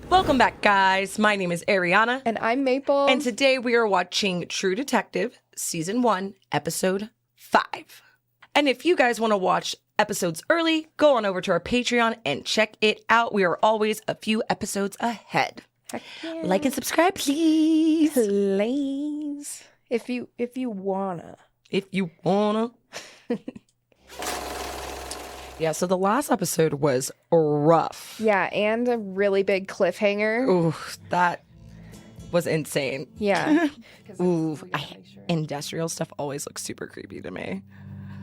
Welcome back, guys. My name is Arianna. And I'm Maple. And today we are watching True Detective, Season 1, Episode 5. And if you guys want to watch episodes early, go on over to our Patreon and check it out. We are always a few episodes ahead. Heck yeah. Like and subscribe, please. Please. If you wanna. If you wanna. Yeah, so the last episode was rough. Yeah, and a really big cliffhanger. Ooh, that was insane. Yeah. Ooh, industrial stuff always looks super creepy to me.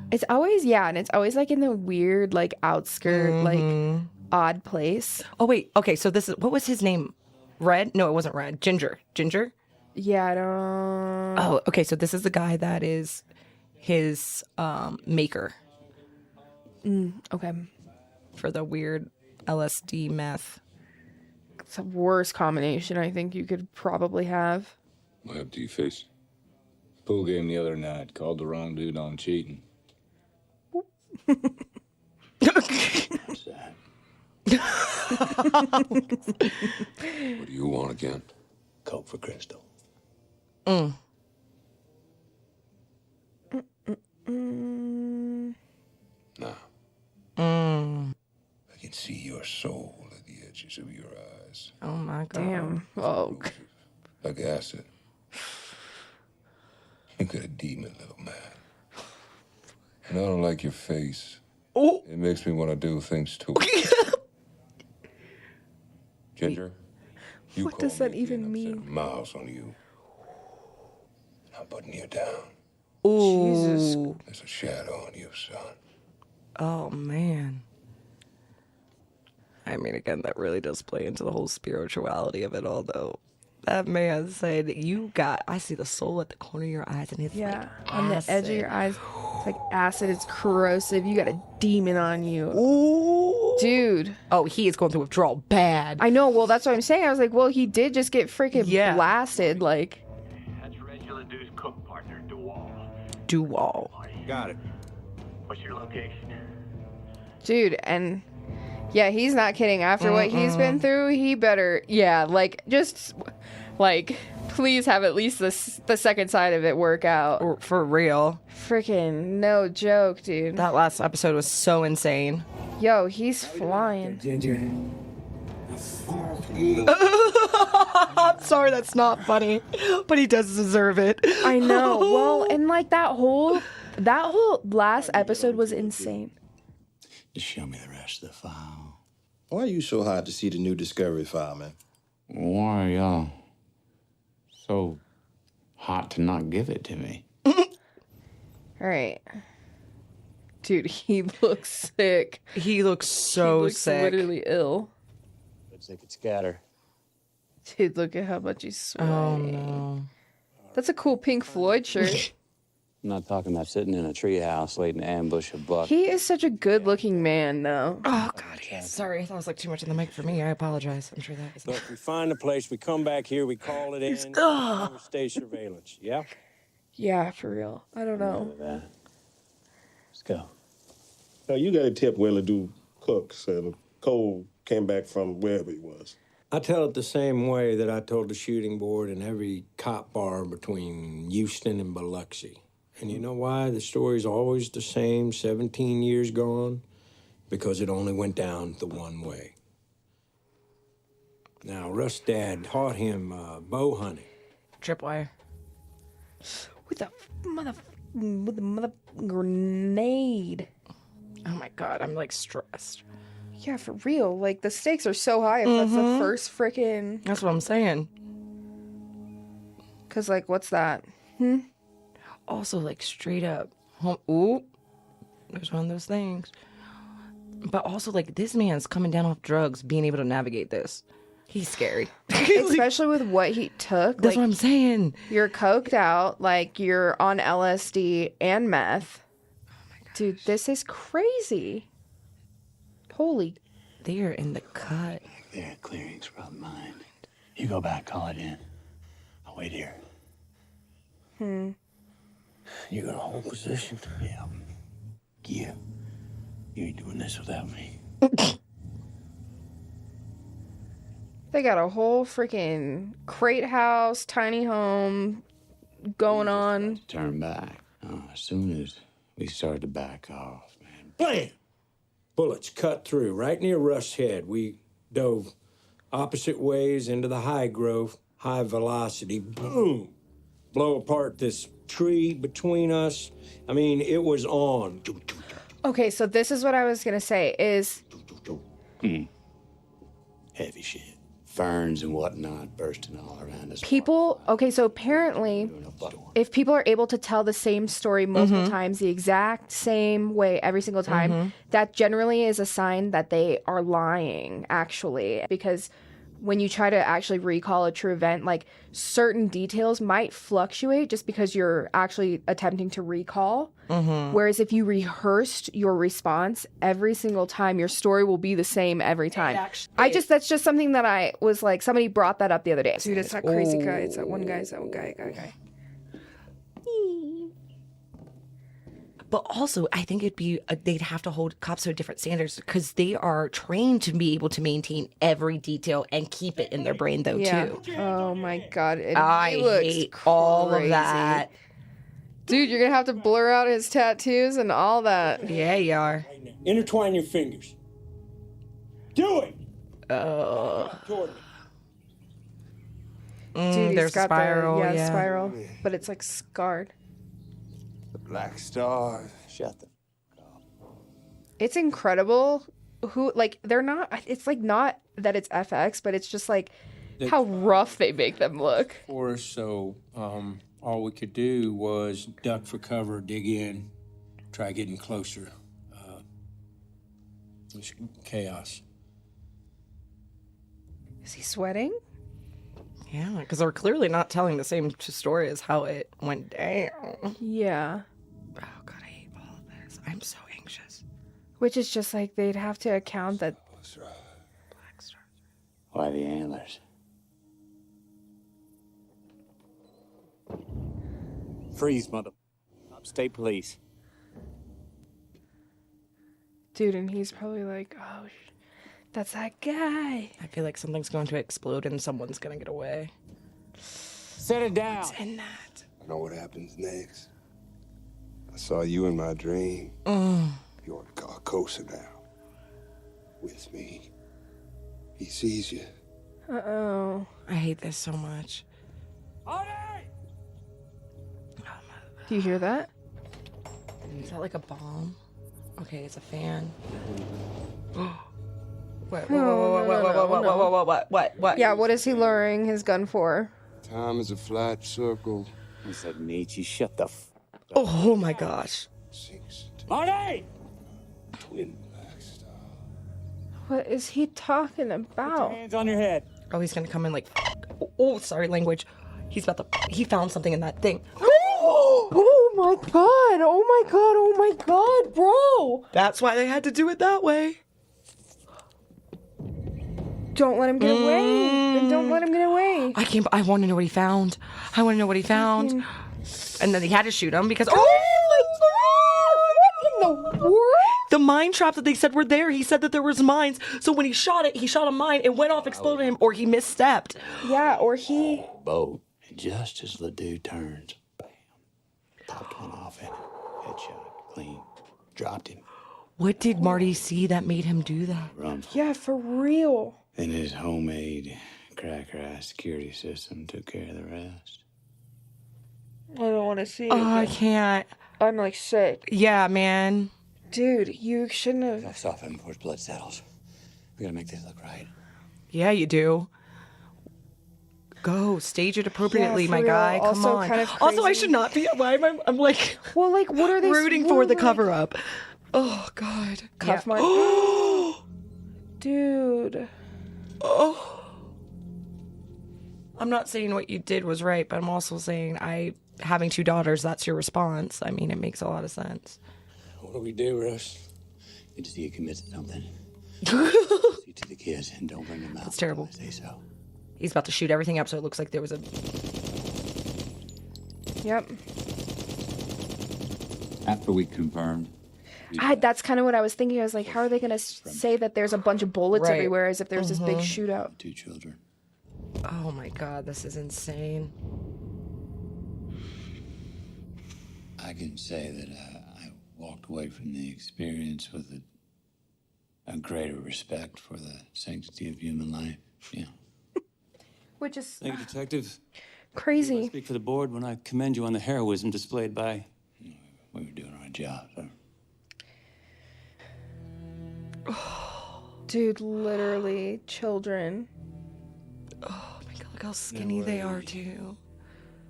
It's always, and it's always like in the weird, like outskirt, like odd place. Oh, wait. Okay, so this is, what was his name? Red? No, it wasn't Red. Ginger. Ginger? Yeah, I don't. Oh, okay, so this is the guy that is his maker Okay. for the weird LSD meth. It's the worst combination I think you could probably have. What up, Diegesis? Pool game the other night. Called the wrong dude on cheating. What's that? What do you want again? Coke for Crystal. Nah. I can see your soul at the edges of your eyes. Oh, my God. Damn. Oh. Like acid. You got a demon, little man. And I don't like your face. Oh. It makes me want to do things too. Ginger, you What call does that me even again, I'm mean? setting miles on you. I'm putting you down. Ooh. There's a shadow on you, son. Oh, man. I mean, again, that really does play into the whole spirituality of it all, though. That man said, I see the soul at the corner of your eyes, and it's like On the edge of your eyes. It's like acid. It's corrosive. You got a demon on you. Ooh. Dude. Oh, he is going through withdrawal bad. I know. Well, that's what I'm saying. I was like, well, he did just get freaking blasted. Like, That's Regula Dew's cook partner, Duval. Duval. Got it. What's your location? dude, and yeah, he's not kidding. After what he's been through, he better, please have at least the second side of it work out. Or for real. Freaking no joke, dude. That last episode was so insane. Yo, he's flying. I'm sorry, that's not funny, but he does deserve it. I know. Well, and like that whole last episode was insane. Just show me the rest of the file. Why are you so hot to see the new Discovery file, man? Why are y'all so hot to not give it to me? All right. Dude, he looks sick. He looks so he looks sick. literally ill. Looks like it's scatter. Dude, look at how much he's sweating. Oh no. That's a cool Pink Floyd shirt. I'm not talking about sitting in a treehouse waiting to ambush a buck. He is such a good-looking man, though. Oh god, yes. Sorry, I thought it was like too much in the mic for me. I apologize. I'm sure that is. Look, we find the place, we come back here, we call it in, we stay surveillance, yeah? Yeah, for real. I don't know. Let's go. Now, you got a tip where LeDoux cooks, and Cole came back from wherever he was. I tell it the same way that I told the shooting board in every cop bar between Houston and Biloxi. And you know why the story's always the same, 17 years gone? Because it only went down the one way. Now, Russ' dad taught him bow hunting. Tripwire. With a mother grenade. Oh my god, I'm like stressed. Yeah, for real. Like, the stakes are so high if that's the first frickin'... That's what I'm saying. Because, like, what's that? Also, like straight up. Ooh, there's one of those things. But also, like, this man's coming down off drugs, being able to navigate this. He's scary. Especially with what he took. That's like, what I'm saying. You're coked out, like, you're on LSD and meth. Oh my god. Dude, this is crazy. Holy. They are in the cut. There, clearing's from mine. You go back, call it in. I'll wait here. You gonna hold position? Yeah. Yeah. You ain't doing this without me. They got a whole freaking crate house, tiny home going on. Turn back. As soon as we started to back off, man. Blam! Bullets cut through right near Rush's head. We dove opposite ways into the high growth, high velocity. Boom! Blow apart this tree between us. I mean, it was on. Okay, so this is what I was gonna say is Heavy shit. Ferns and whatnot bursting all around us. people. Okay, so apparently, if people are able to tell the same story multiple times, the exact same way every single time, that generally is a sign that they are lying, actually. Because when you try to actually recall a true event, like certain details might fluctuate just because you're actually attempting to recall. Whereas if you rehearsed your response every single time, your story will be the same every time. That's just something that I was like, somebody brought that up the other day. Dude, it's that crazy guy. It's that one guy. It's that one guy. But also, I think they'd have to hold cops to different standards because they are trained to be able to maintain every detail and keep it in their brain, though, too. Oh my God. I hate all of that. Dude, you're going to have to blur out his tattoos and all that. Yeah, you are. Intertwine your fingers. Do it! Toward me. Dude, there's a spiral. The spiral. But it's like scarred. The Black Stars. Shut the It's incredible who, like, they're not, it's like not that it's FX, but it's just like how rough they make them look. For us, so all we could do was duck for cover, dig in, try getting closer. It was chaos. Is he sweating? Yeah, because they're clearly not telling the same story as how it went down. Yeah. Oh, God, I hate all of this. I'm so anxious. Which is just like they'd have to account that. Black Stars. Why the antlers? Freeze, mother. State police. Dude, and he's probably like, oh, that's that guy. I feel like something's going to explode and someone's going to get away. Set it down. What's in that? I know what happens next. I saw you in my dream. You ought to call Kosa now. With me. He sees you. Uh-oh. I hate this so much. Do you hear that? Is that like a bomb? Okay, it's a fan. What? What? Yeah, what is he luring his gun for? Time is a flat circle. I said, Nietzsche, shut the f. Oh my gosh. Sinks to Marty! twin black stars. What is he talking about? Hands on your head. Oh, he's gonna come in like. Oh, sorry, language. He found something in that thing. Oh my God. Oh my God. Oh my God, bro. That's why they had to do it that way. Don't let him get away. Don't let him get away. I want to know what he found. And then he had to shoot him because. What in the world? The mine trap that they said were there. He said that there was mines. So when he shot a mine. It went off, exploded him, or he misstepped. Yeah, or he. Boat. And just as the dude turns, bam, popped one off at him. Headshot, clean. Dropped him. What did Marty see that made him do that? Run. Yeah, for real. Then his homemade cracker-ass security system took care of the rest. I don't want to see it. Oh, I can't. I'm like sick. Yeah, man. Dude, you shouldn't have. I'll stop him before his blood settles. We gotta make this look right. Yeah, you do. Go stage it appropriately, Yeah, for my real. guy. Come Also on. kind of Also, I crazy. should not be. Why am I? I'm like Well, like, what are they rooting for the cover up. Oh God. Cuff Yeah. mark. Dude. Oh. I'm not saying what you did was right, but I'm also saying having two daughters, that's your response. I mean, it makes a lot of sense. What do we do, Russ? Good to see you commit to something. See to the kids and don't bring them out. That's terrible. Say so. He's about to shoot everything up, so it looks like there was a. Yep. After we confirmed, That's kind of what I was thinking. I was like, how are they going to say that there's a bunch of bullets Right. everywhere as if there's this big shootout? 2 children. Oh my God, this is insane. I can say that I walked away from the experience with a greater respect for the sanctity of human life. Yeah. Which is Thank you, Detective. I crazy. speak for the board when I commend you on the heroism displayed by... We were doing our job, sir. Dude, literally, children. Oh my God, look how skinny they are too.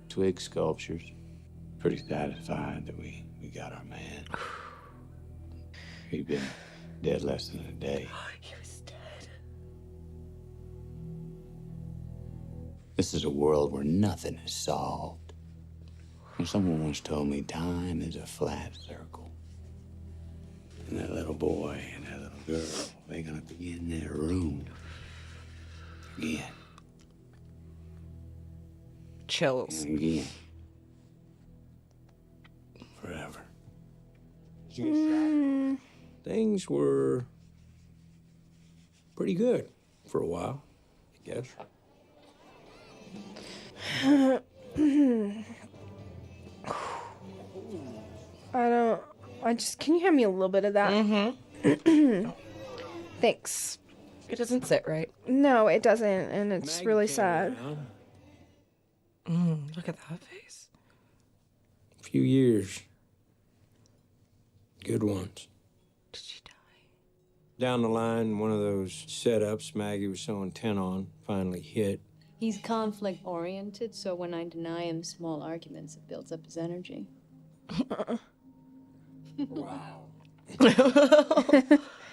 Twig sculptures. Pretty satisfied that we got our man. He'd been dead less than a day. He was dead. This is a world where nothing is solved. And someone once told me time is a flat circle. And that little boy and that little girl, they're gonna be in that room again Chills. and again. Forever. Things were pretty good for a while, I guess. Can you hand me a little bit of that? Mm-hmm. Thanks. It doesn't sit right. No, it doesn't, and it's really sad. Look at that face. A few years. Good ones. Did she die? Down the line, one of those setups Maggie was so intent on finally hit. He's conflict-oriented, so when I deny him small arguments, it builds up his energy. Wow.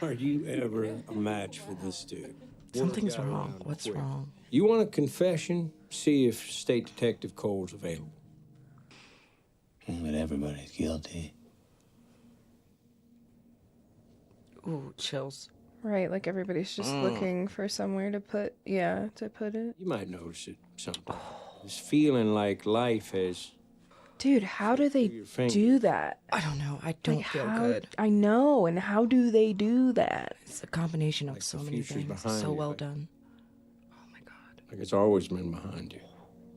Are you ever a match for this dude? Something's wrong. What's wrong? You want a confession? See if State Detective Cole's available. But everybody's guilty. Ooh, chills. Right, like everybody's just looking for somewhere to put it. You might notice it sometimes. This feeling like life has... Dude, how do they do that? I don't know. I don't feel good. I know, and how do they do that? It's a combination of so many future's things. behind So you, well like- done. Oh my God. Like it's always been behind you.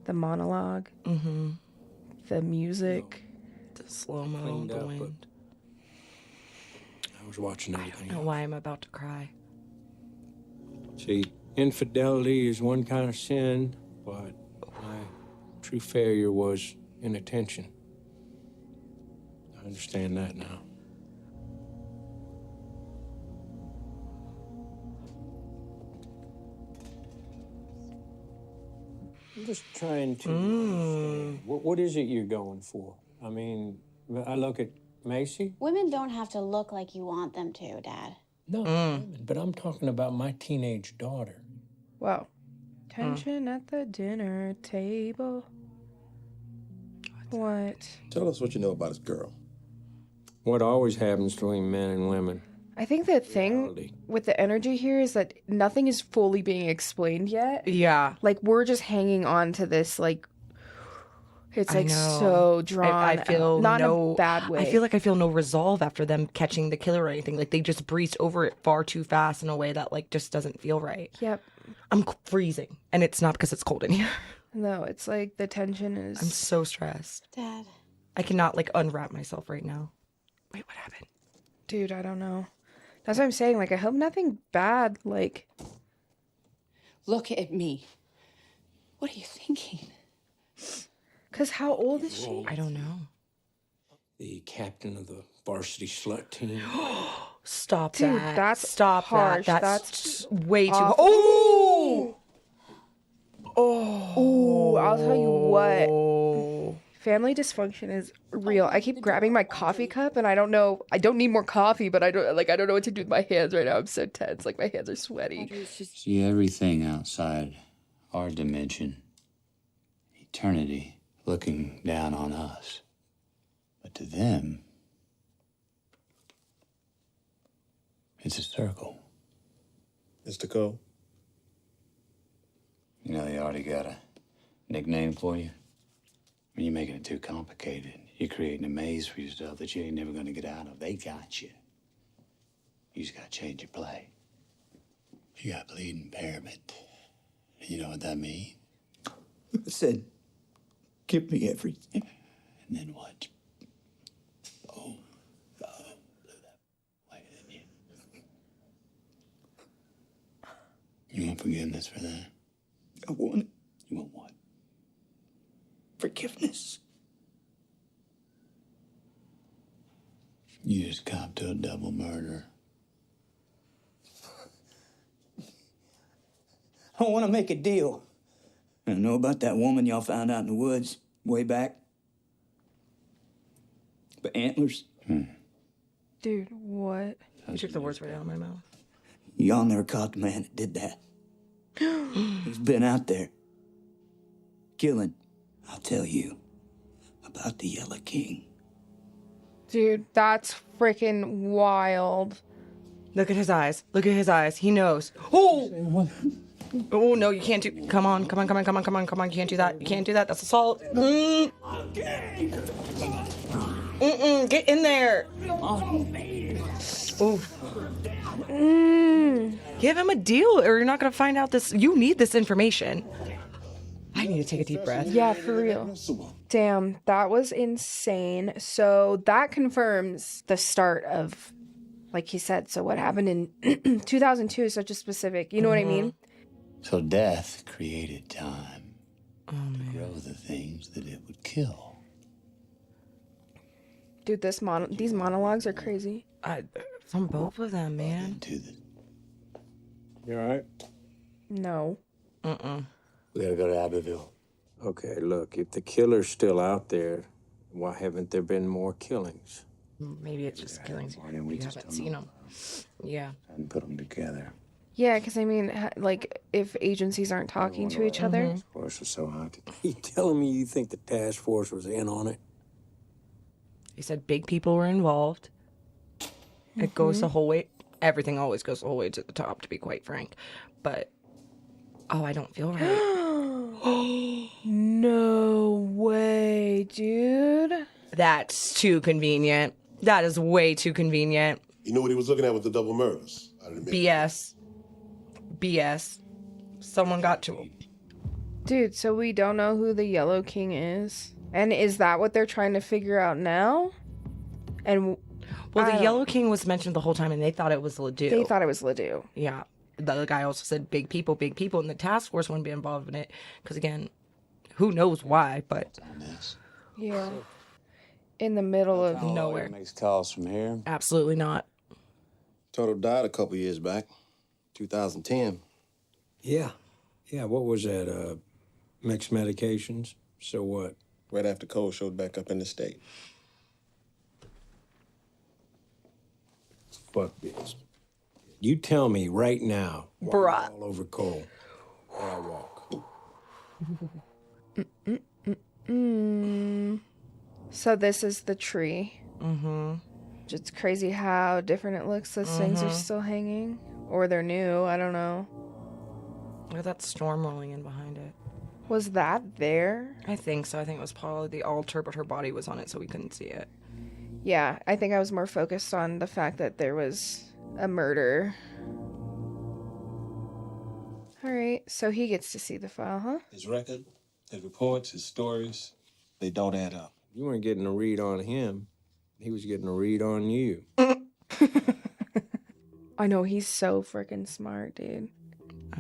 The monologue, the music. The slow-mo, Cleaned the up, wind. I was watching I everything. don't know why I'm about to cry. See, infidelity is one kind of sin, but my true failure was inattention. I understand that now. I'm just trying to understand. What is it you're going for? I mean, I look at Macy. Women don't have to look like you want them to, Dad. No, but I'm talking about my teenage daughter. Wow. Tension at the dinner table. What? Tell us what you know about this girl. What always happens between men and women. I think the thing with the energy here is that nothing is fully being explained yet. Yeah. Like, we're just hanging on to this, like, it's I like know. so drawn. I feel not no in a bad way. I feel like I feel no resolve after them catching the killer or anything. Like they just breezed over it far too fast in a way that like just doesn't feel right. Yep. I'm freezing, and it's not because it's cold in here. No, it's like the tension is. I'm so stressed. Dad. I cannot like unwrap myself right now. Wait, what happened? Dude, I don't know. That's what I'm saying. Like, I hope nothing bad. Like, look at me. What are you thinking? Cause how old is she? I don't know. The captain of the varsity slut team. Stop Dude, that. that's Stop harsh. that. That's way too. awful. Oh. Ooh, I'll tell you what. Family dysfunction is real. I keep grabbing my coffee cup and I don't know. I don't need more coffee, but I don't know what to do with my hands right now. I'm so tense. Like my hands are sweaty. See everything outside our dimension, eternity looking down on us. But to them, it's a circle. Mr. Cole? You know, they already got a nickname for you. When you're making it too complicated, you're creating a maze for yourself that you ain't never gonna get out of. They got you. You just gotta change your play. You got bleeding impairment. You know what that means? I said, give me everything. And then what? Oh, blew that way, didn't you? You want forgiveness for that? I want it. You want what? Forgiveness. You just copped to a double murder. I want to make a deal. I know about that woman y'all found out in the woods way back. But antlers, Dude, what? You took the words right out of my mouth. y'all never caught the man that did that. He's been out there killing. I'll tell you about the Yellow King. Dude, that's freaking wild. Look at his eyes. Look at his eyes. He knows. Oh! Oh, no, you can't do... Come on. You can't do that. You can't do that. That's assault. Get in there. Ooh. Give him a deal or you're not going to find out this. You need this information. I need to take a deep breath. Yeah, for real. Damn, that was insane. So that confirms the start of, like he said, so what happened in 2002 is such a specific, you know what I mean? So death created time to grow the things that it would kill. Dude, these monologues are crazy. From both of them, man. You all right? No. We gotta go to Abbeville. Okay, look, if the killer's still out there, why haven't there been more killings? Maybe it's just killings. We haven't seen them. Yeah. And put them together. Yeah, because I mean, like, if agencies aren't talking to each other. Of course, it's so hard to... You telling me you think the task force was in on it? He said big people were involved. It goes the whole way. Everything always goes the whole way to the top, to be quite frank. But, oh, I don't feel right. No way, dude. That's too convenient. That is way too convenient. You know what he was looking at with the double murders? BS. Someone got to him. Dude, so we don't know who the Yellow King is? And is that what they're trying to figure out now? And well, the Yellow King was mentioned the whole time, and they thought it was Ledoux. They thought it was Ledoux. Yeah. The other guy also said big people, and the task force wouldn't be involved in it. Because, again, who knows why, but... Yeah. In the middle of nowhere. Makes calls from here. Absolutely not. Toto died a couple years back, 2010. Yeah. Yeah, what was that? Mixed medications? So what? Right after Cole showed back up in the state. Fuck this. You tell me right now why you're all over Cole. Or I walk. So this is the tree. It's crazy how different it looks. Those things are still hanging. Or they're new, I don't know. Look at that storm rolling in behind it. Was that there? I think so. I think it was probably the altar, but her body was on it, so we couldn't see it. Yeah, I think I was more focused on the fact that there was a murder. All right, so he gets to see the file, huh? His record, his reports, his stories, they don't add up. You weren't getting a read on him. He was getting a read on you. I know, he's so freaking smart, dude.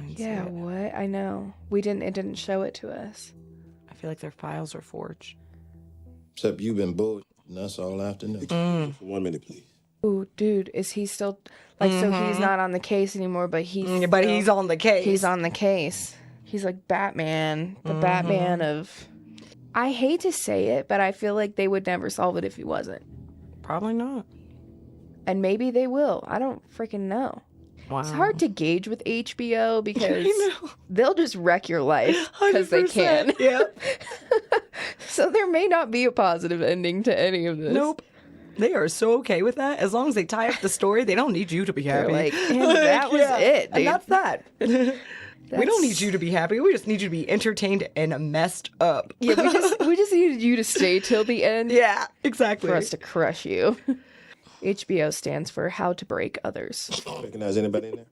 Yeah, what? I know. It didn't show it to us. I feel like their files are forged. Except you've been bullshitting us all afternoon. For 1 minute, please. Ooh, dude, is he still... Like, so he's not on the case anymore, but he's... But he's on the case. He's on the case. He's like Batman. The Batman of... I hate to say it, but I feel like they would never solve it if he wasn't. Probably not. And maybe they will. I don't freaking know. Wow. It's hard to gauge with HBO because they'll just wreck your life because they can. Yeah. So there may not be a positive ending to any of this. Nope. They are so okay with that. As long as they tie up the story, they don't need you to be happy. They're like, and that was it, dude. And that's that. We don't need you to be happy. We just need you to be entertained and messed up. Yeah, we just needed you to stay till the end. Yeah, exactly. For us to crush you. HBO stands for How to Break Others. Recognize anybody in there?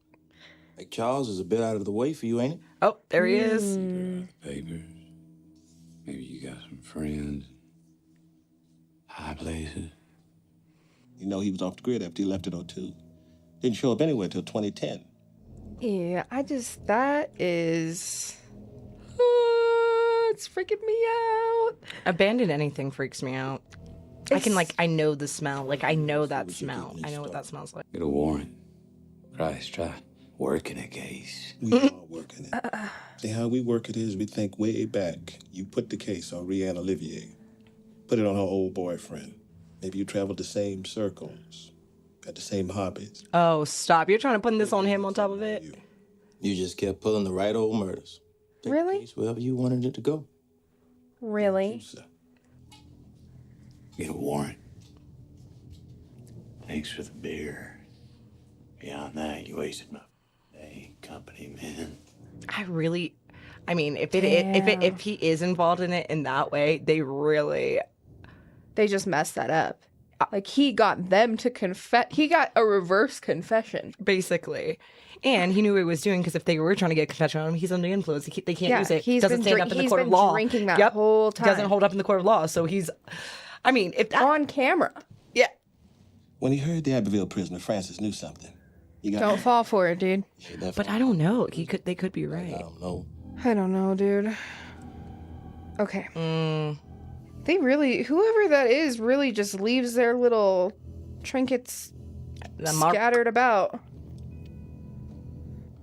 Like Charles is a bit out of the way for you, ain't it? Oh, there he is. Papers. Maybe you got some friends. High places. You know, he was off the grid after he left in '02. Didn't show up anywhere till 2010. Yeah, that is... it's freaking me out. Abandoned anything freaks me out. I know the smell. Like, I know that smell. I know what that smells like. Get a warrant. Christ, try working a case. We are working it. See, how we work it is we think way back. You put the case on Rianne Olivier. Put it on her old boyfriend. Maybe you traveled the same circles. Had the same hobbies. Oh, stop. You're trying to put this on him on top of it? You just kept pulling the right old murders. Take Really? the case wherever you wanted it to go. Really? Get a warrant. Thanks for the beer. Beyond that, you wasted my day, company, man. I mean, if he is involved in it in that way, they just messed that up. Like, he got them to confess. He got a reverse confession. basically. And he knew what he was doing, because if they were trying to get a confession on him, he's under the influence. They can't use it. He's Doesn't stand up in the court of law. He's been drinking that whole time. Doesn't hold up in the court of law. So he's, I mean, if that... On camera. Yeah. When he heard the Abbeville prisoner, Francis knew something. Don't fall for it, dude. But I don't know. They could be right. I don't know, dude. Okay. They really, whoever that is, really just leaves their little trinkets scattered about.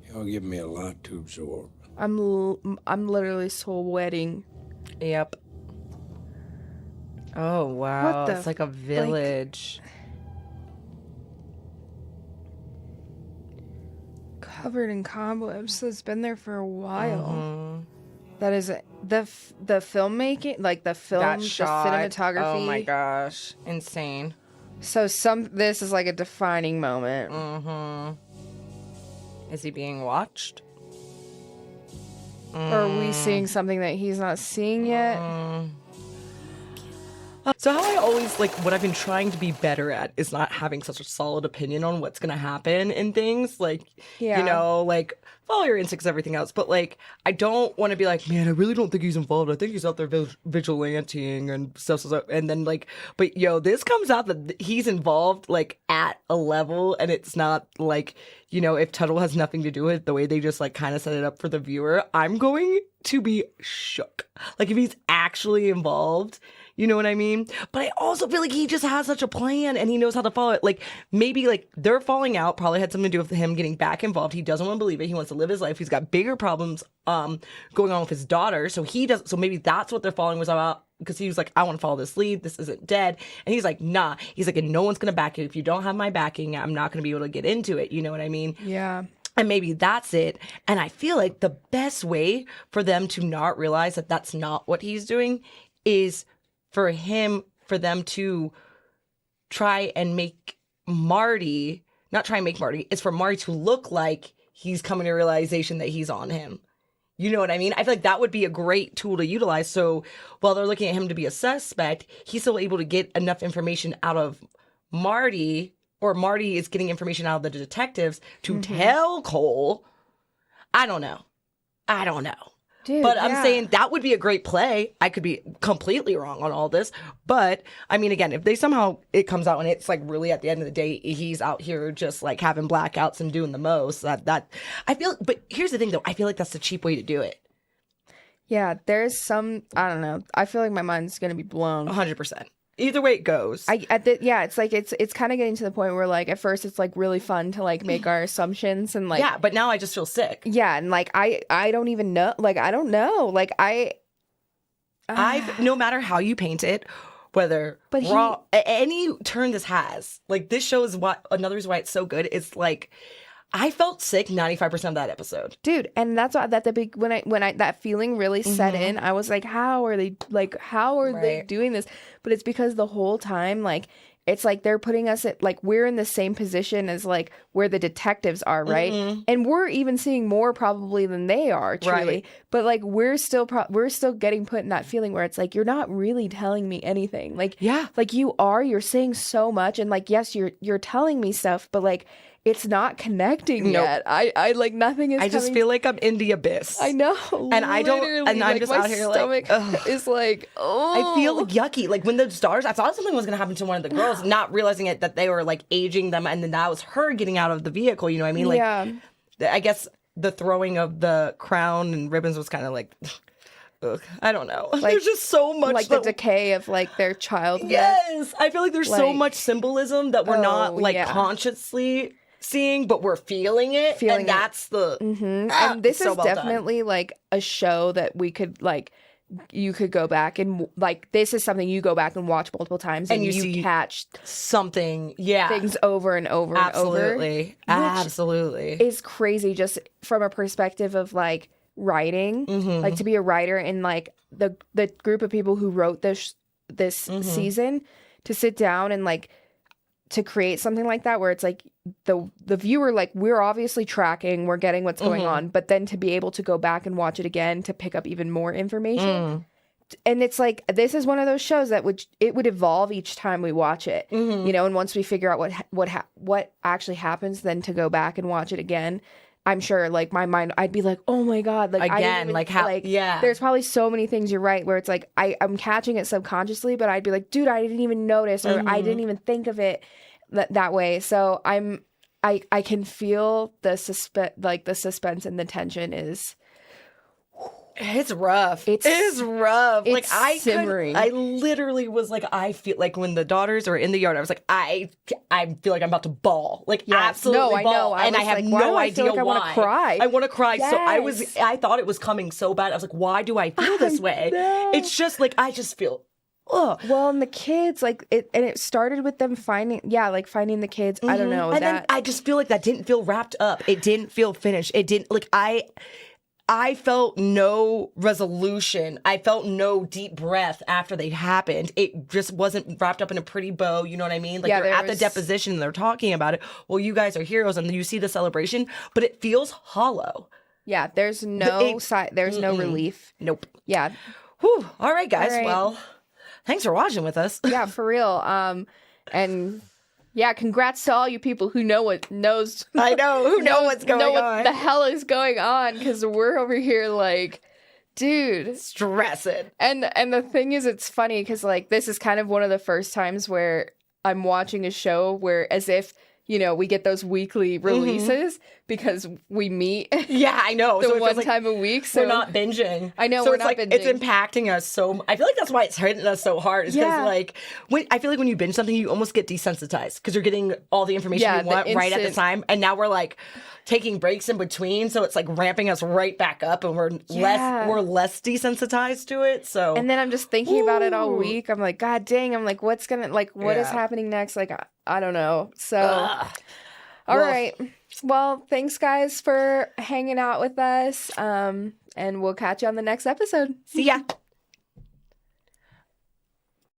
Y'all give me a lot to absorb. I'm literally sweating. Yep. Oh, wow. It's like a village. Covered in cobwebs. So it's been there for a while. That is the filmmaking, like the film, That the shot. cinematography. Oh my gosh. Insane. So this is like a defining moment. Is he being watched? Or are we seeing something that he's not seeing yet? So how I always, like, what I've been trying to be better at is not having such a solid opinion on what's going to happen in things. Like, Yeah. you know, like, follow your instincts, everything else. But, like, I don't want to be like, man, I really don't think he's involved. I think he's out there vigilanteing and stuff. And then, like, but, yo, this comes out that he's involved, like, at a level. And it's not, like, you know, if Tuttle has nothing to do with it, the way they just, like, kind of set it up for the viewer, I'm going to be shook. Like, if he's actually involved... You know what I mean? But I also feel like he just has such a plan and he knows how to follow it. Like, maybe, like, their falling out probably had something to do with him getting back involved. He doesn't want to believe it. He wants to live his life. He's got bigger problems going on with his daughter. So maybe that's what their falling was about, because he was like, I want to follow this lead. This isn't dead. And he's like, nah. He's like, and no one's going to back you. If you don't have my backing, I'm not going to be able to get into it. You know what I mean? Yeah. And maybe that's it. And I feel like the best way for them to not realize that that's not what he's doing is for them to try and make Marty, not try and make Marty, it's for Marty to look like he's coming to realization that he's on him. You know what I mean? I feel like that would be a great tool to utilize. So while they're looking at him to be a suspect, he's still able to get enough information out of Marty, or Marty is getting information out of the detectives to tell Cole. I don't know. Dude, but I'm saying that would be a great play. I could be completely wrong on all this. But, I mean, again, if they somehow, it comes out and it's like really at the end of the day, he's out here just like having blackouts and doing the most, that I feel, but here's the thing though, I feel like that's the cheap way to do it. Yeah, there's some, I don't know. I feel like my mind's going to be blown. 100%. Either way it goes. It's like it's kind of getting to the point where, like, at first it's like really fun to like make our assumptions and like, yeah, but now I just feel sick. Yeah, and like I don't even know, like I don't know, like I've no matter how you paint it, whether any turn this has, like, this show is another reason why it's so good. It's like, I felt sick 95% of that episode, dude, and that's why that the big when I that feeling really set in. I was like, how are they they doing this? But it's because the whole time, like, it's like they're putting us at, like, we're in the same position as like where the detectives are, right? And we're even seeing more probably than they are, truly. Right. But like we're still getting put in that feeling where it's like, you're not really telling me anything. Like, yeah, like you're saying so much, and like, yes, you're telling me stuff, but like, it's not connecting yet. I like nothing is I just coming. feel like I'm in the abyss. I know. And I don't, literally, and I'm like, just my out here like, stomach is like, oh. I feel yucky. Like when the stars, I thought something was going to happen to one of the girls, not realizing it that they were like aging them. And then that was her getting out of the vehicle. You know what I mean? Like, I guess the throwing of the crown and ribbons was kind of like, ugh, I don't know. Like, there's just so much. Like the decay of like their childhood. Yes. I feel like there's so Like, much symbolism that we're not like consciously seeing, but we're feeling it. And that's the. And this is definitely like a show that we could like. You could go back and like this is something you go back and watch multiple times and you see catch something, things over and over and over. Absolutely. Is crazy just from a perspective of like writing, like to be a writer and like the group of people who wrote this season to sit down and like to create something like that where it's like the viewer, like we're obviously tracking, we're getting what's going on, but then to be able to go back and watch it again to pick up even more information. And it's like, this is one of those shows that would evolve each time we watch it, you know, and once we figure out what actually happens, then to go back and watch it again. I'm sure like my mind, I'd be like, oh my God, like again, like how, there's probably so many things you're right where it's like, I'm catching it subconsciously, but I'd be like, dude, I didn't even notice, or I didn't even think of it that way. So I can feel the suspense and the tension is. It's rough. It's rough. It's like simmering. I literally was like, I feel like when the daughters are in the yard, I was like, I feel like I'm about to bawl. Like absolutely bawl. I know. And I have no idea why. I want to cry. I want to cry. Yes. So I thought it was coming so bad. I was like, why do I feel this way? It's just like I just feel. Ugh. Well, and the kids, like it started with them finding the kids. I don't know. And then I just feel like that didn't feel wrapped up. It didn't feel finished. It didn't like I felt no resolution. I felt no deep breath after they happened. It just wasn't wrapped up in a pretty bow. You know what I mean? Like they're at the deposition and they're talking about it. Well, you guys are heroes and you see the celebration, but it feels hollow. Yeah, there's no there's no relief. Nope. Yeah. Whew. All right, guys. All right. Well, thanks for watching with us. Yeah, for real. And yeah, congrats to all you people who know what's going on. What the hell is going on, because we're over here like, dude, stressing. And the thing is, it's funny because like this is kind of one of the first times where I'm watching a show where as if, you know, we get those weekly releases because we meet. Yeah, I know. The one time a week. So we're not binging. I know, so we're it's not like, binging. It's impacting us so. I feel like that's why it's hitting us so hard. Is because like I feel like when you binge something, you almost get desensitized because you're getting all the information you want right at the time, and now we're like taking breaks in between, so it's like ramping us right back up, and we're less desensitized to it. So and then I'm just thinking about it all week. I'm like, God dang! I'm like, what is happening next? Like, I don't know. So. All right. Well, thanks guys for hanging out with us. And we'll catch you on the next episode. See ya.